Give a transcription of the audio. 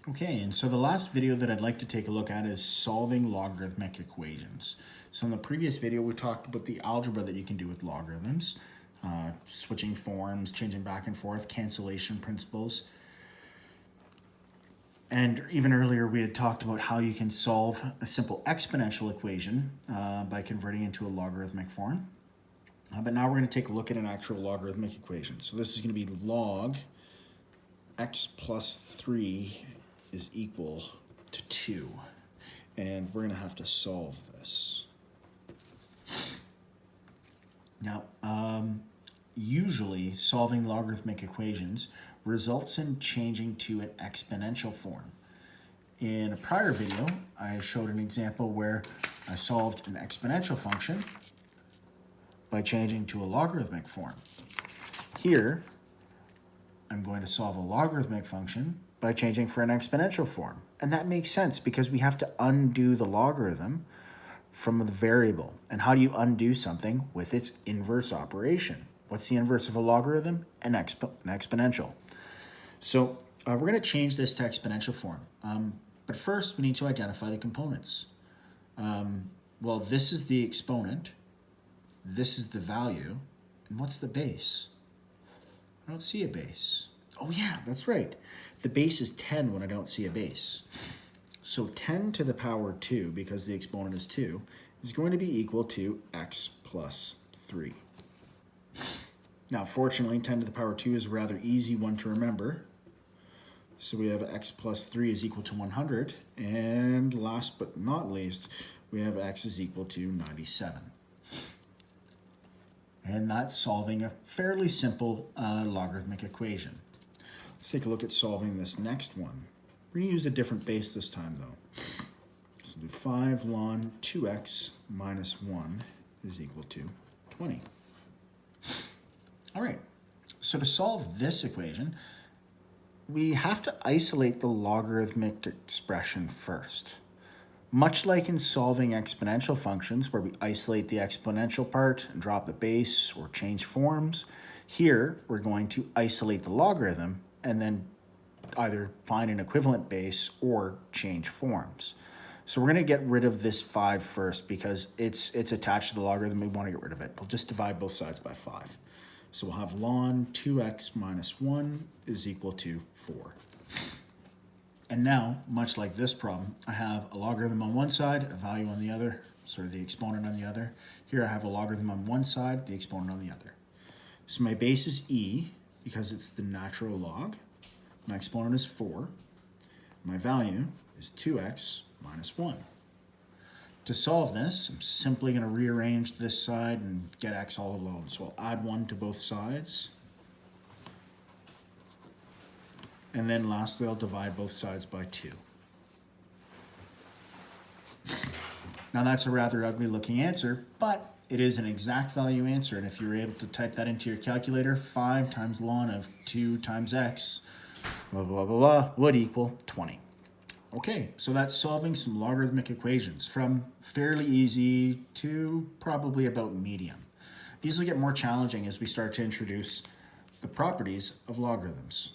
Okay, and so the last video that I'd like to take a look at is solving logarithmic equations. So in the previous video, we talked about the algebra that you can do with logarithms, switching forms, changing back and forth, cancellation principles. And even earlier, we had talked about how you can solve a simple exponential equation by converting into a logarithmic form. But now we're going to take a look at an actual logarithmic equation. So this is going to be log x plus 3 is equal to 2. And we're going to have to solve this. Now, usually solving logarithmic equations results in changing to an exponential form. In a prior video, I showed an example where I solved an exponential function by changing to a logarithmic form. Here, I'm going to solve a logarithmic function by changing for an exponential form. And that makes sense because we have to undo the logarithm from the variable. And how do you undo something with its inverse operation? What's the inverse of a logarithm? An exponential. So we're going to change this to exponential form. But first, we need to identify the components. Well, this is the exponent. This is the value. And what's the base? I don't see a base. Oh yeah, that's right. The base is 10 when I don't see a base. So 10 to the power 2, because the exponent is 2, is going to be equal to x plus 3. Now, fortunately, 10 to the power 2 is a rather easy one to remember. So we have x plus 3 is equal to 100. And last but not least, we have x is equal to 97. And that's solving a fairly simple logarithmic equation. Let's take a look at solving this next one. We're going to use a different base this time, though. So do 5 ln 2x minus 1 is equal to 20. All right, so to solve this equation, we have to isolate the logarithmic expression first. Much like in solving exponential functions where we isolate the exponential part and drop the base or change forms, here we're going to isolate the logarithm and then either find an equivalent base or change forms. So we're going to get rid of this 5 first because it's attached to the logarithm. We want to get rid of it. We'll just divide both sides by 5. So we'll have ln 2x minus 1 is equal to 4. And now, much like this problem, I have a logarithm on one side, a value on the other, sort of the exponent on the other. Here I have a logarithm on one side, the exponent on the other. So my base is e, because it's the natural log. My exponent is 4. My value is 2x minus 1. To solve this, I'm simply going to rearrange this side and get x all alone. So I'll add 1 to both sides. And then lastly, I'll divide both sides by 2. Now that's a rather ugly looking answer, but it is an exact value answer. And if you're able to type that into your calculator, 5 times ln of 2 times x, blah, blah, blah, blah, would equal 20. Okay, so that's solving some logarithmic equations from fairly easy to probably about medium. These will get more challenging as we start to introduce the properties of logarithms.